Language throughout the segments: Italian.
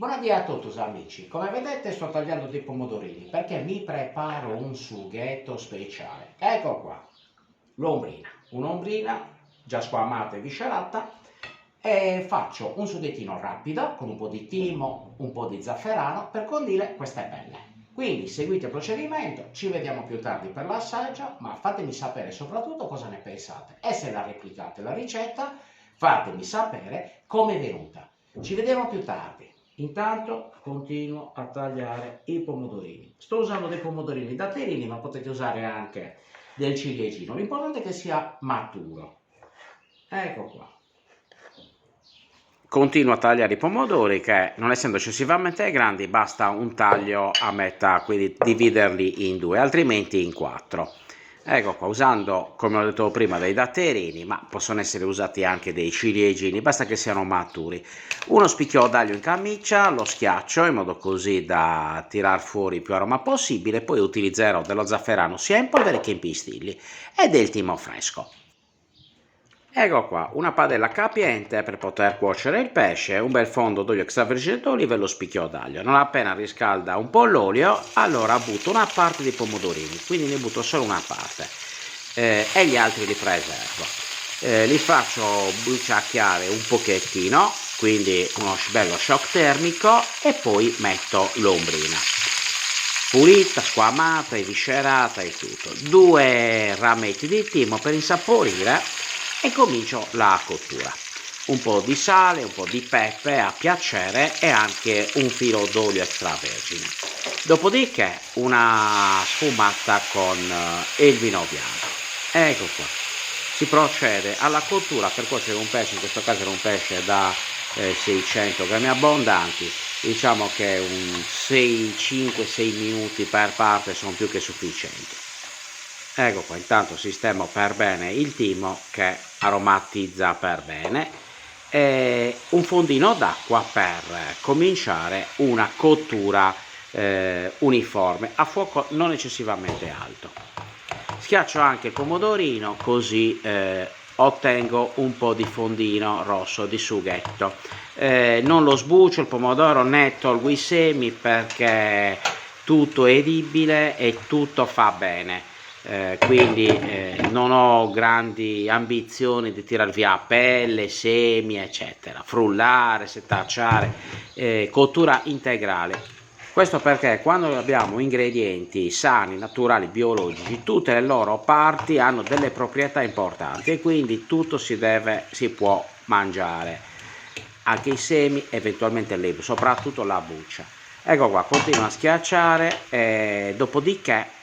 Buonasera a tutti amici, come vedete sto tagliando dei pomodorini perché mi preparo un sughetto speciale. Ecco qua, un'ombrina già squamata e viscerata e faccio un sughettino rapido con un po' di timo, un po' di zafferano per condire queste penne. Quindi seguite il procedimento, ci vediamo più tardi per l'assaggio, ma fatemi sapere soprattutto cosa ne pensate e se la replicate la ricetta fatemi sapere come è venuta. Ci vediamo più tardi. Intanto continuo a tagliare i pomodorini. Sto usando dei pomodorini datterini, ma potete usare anche del ciliegino. L'importante è che sia maturo. Ecco qua. Continuo a tagliare i pomodori che, non essendo eccessivamente grandi, basta un taglio a metà, quindi dividerli in due, altrimenti in quattro. Ecco qua, usando, come ho detto prima, dei datterini, ma possono essere usati anche dei ciliegini, basta che siano maturi. Uno spicchio d'aglio in camicia, lo schiaccio in modo così da tirar fuori il più aroma possibile, poi utilizzerò dello zafferano sia in polvere che in pistilli e del timo fresco. Ecco qua, una padella capiente per poter cuocere il pesce, un bel fondo d'olio extravergine d'oliva e lo spicchio d'aglio. Non appena riscalda un po' l'olio, allora butto una parte dei pomodorini, quindi ne butto solo una parte e gli altri li preservo. Li faccio bruciacchiare un pochettino, quindi uno bello shock termico e poi metto l'ombrina. Pulita, squamata, eviscerata e tutto. 2 rametti di timo per insaporire e comincio la cottura. Un po' di sale, un po' di pepe a piacere e anche un filo d'olio extravergine. Dopodiché una sfumata con il vino bianco. Ecco qua. Si procede alla cottura per cuocere un pesce, in questo caso era un pesce da 600 grammi abbondanti, diciamo che un 5-6 minuti per parte sono più che sufficienti. Ecco qua, intanto sistemo per bene il timo che aromatizza per bene e un fondino d'acqua per cominciare una cottura uniforme a fuoco non eccessivamente alto. Schiaccio anche il pomodorino così ottengo un po' di fondino rosso di sughetto. Non lo sbuccio il pomodoro né tolgo i semi perché tutto è edibile e tutto fa bene. Quindi non ho grandi ambizioni di tirar via pelle, semi eccetera, frullare, setacciare, cottura integrale. Questo perché quando abbiamo ingredienti sani, naturali, biologici, tutte le loro parti hanno delle proprietà importanti e quindi tutto si può mangiare, anche i semi, eventualmente il lebro, soprattutto la buccia. Ecco qua, continuo a schiacciare e dopodiché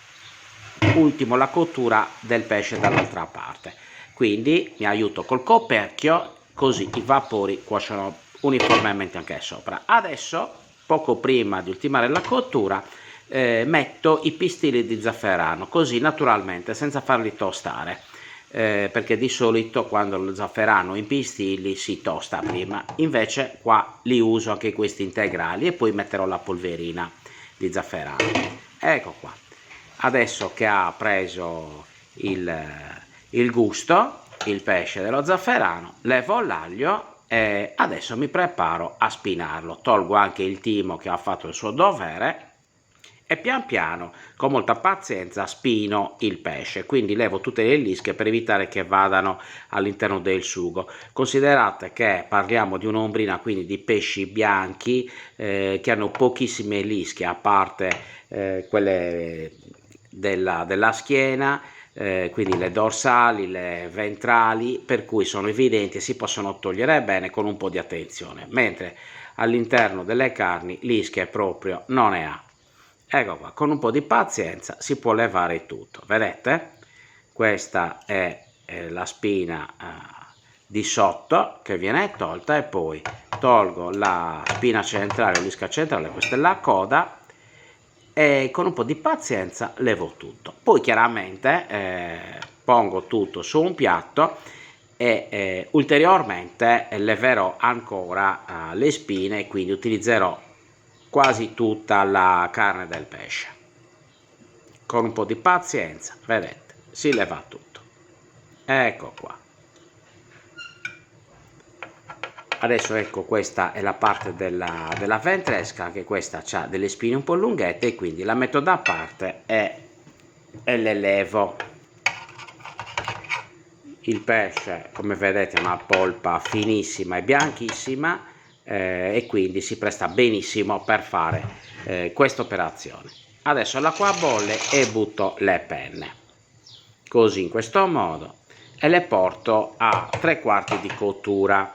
ultimo la cottura del pesce dall'altra parte. Quindi mi aiuto col coperchio così i vapori cuociono uniformemente anche sopra. Adesso, poco prima di ultimare la cottura, metto i pistilli di zafferano, così naturalmente, senza farli tostare, perché di solito quando lo zafferano in pistilli si tosta prima, invece qua li uso anche questi integrali e poi metterò la polverina di zafferano. Ecco qua. Adesso che ha preso il gusto, il pesce dello zafferano, levo l'aglio e adesso mi preparo a spinarlo. Tolgo anche il timo che ha fatto il suo dovere e pian piano, con molta pazienza, spino il pesce. Quindi levo tutte le lische per evitare che vadano all'interno del sugo. Considerate che parliamo di un'ombrina, quindi di pesci bianchi che hanno pochissime lische, a parte quelle della schiena, quindi le dorsali, le ventrali, per cui sono evidenti e si possono togliere bene con un po' di attenzione, mentre all'interno delle carni lische proprio non ne ha. Ecco qua, con un po' di pazienza si può levare tutto, vedete? Questa è la spina di sotto che viene tolta e poi tolgo la spina centrale o l'isca centrale, questa è la coda, e con un po' di pazienza levo tutto. Poi chiaramente pongo tutto su un piatto e ulteriormente leverò ancora le spine e quindi utilizzerò quasi tutta la carne del pesce. Con un po' di pazienza, vedete, si leva tutto. Ecco qua. Adesso ecco, questa è la parte della ventresca, anche questa ha delle spine un po' lunghette e quindi la metto da parte e le levo. Il pesce, come vedete, ha una polpa finissima e bianchissima e quindi si presta benissimo per fare questa operazione. Adesso l'acqua bolle e butto le penne, così in questo modo, e le porto a 3/4 di cottura.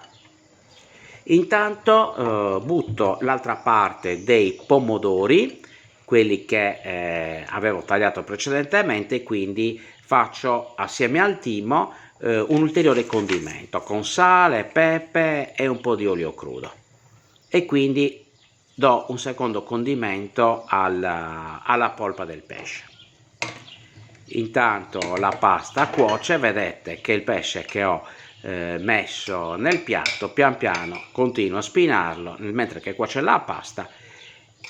Intanto butto l'altra parte dei pomodori, quelli che avevo tagliato precedentemente, quindi faccio assieme al timo un ulteriore condimento con sale, pepe e un po' di olio crudo, e quindi do un secondo condimento alla polpa del pesce. Intanto la pasta cuoce, vedete che il pesce che ho messo nel piatto pian piano continuo a spinarlo mentre che cuoce la pasta,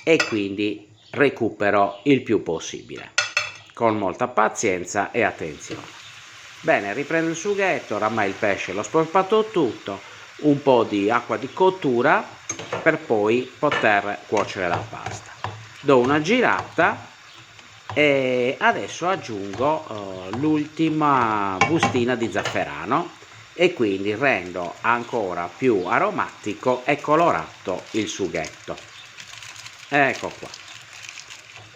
e quindi recupero il più possibile con molta pazienza e attenzione. Bene, riprendo il sughetto, oramai il pesce l'ho spolpato tutto, un po' di acqua di cottura per poi poter cuocere la pasta. Do una girata e adesso aggiungo l'ultima bustina di zafferano e quindi rendo ancora più aromatico e colorato il sughetto. Ecco qua,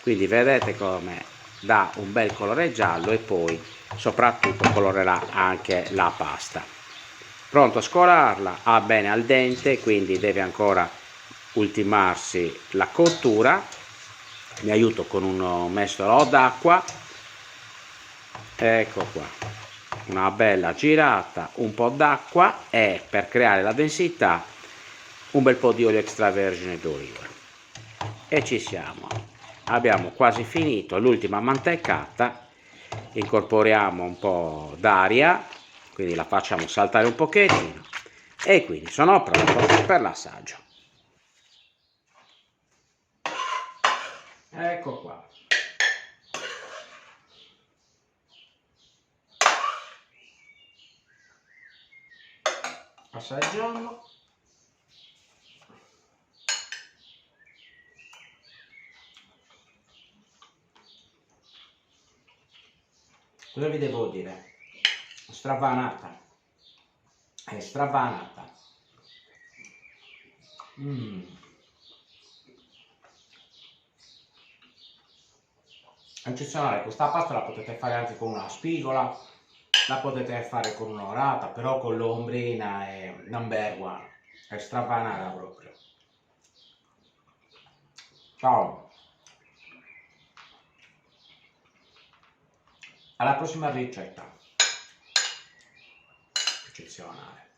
quindi vedete come dà un bel colore giallo e poi soprattutto colorerà anche la pasta. Pronto a scolarla, ha bene al dente, quindi deve ancora ultimarsi la cottura. Mi aiuto con un mestolo d'acqua, ecco qua, una bella girata, un po' d'acqua e per creare la densità un bel po' di olio extravergine d'oliva, e ci siamo, abbiamo quasi finito. L'ultima mantecata, incorporiamo un po' d'aria, quindi la facciamo saltare un pochettino e quindi sono pronto per l'assaggio. Ecco qua. Assaggiamo. Cosa vi devo dire? Stravanata. È stravanata. Eccezionale, questa pasta la potete fare anche con una spigola, la potete fare con un'orata, però con l'ombrina è number one, è stravanata proprio. Ciao, alla prossima ricetta. Eccezionale.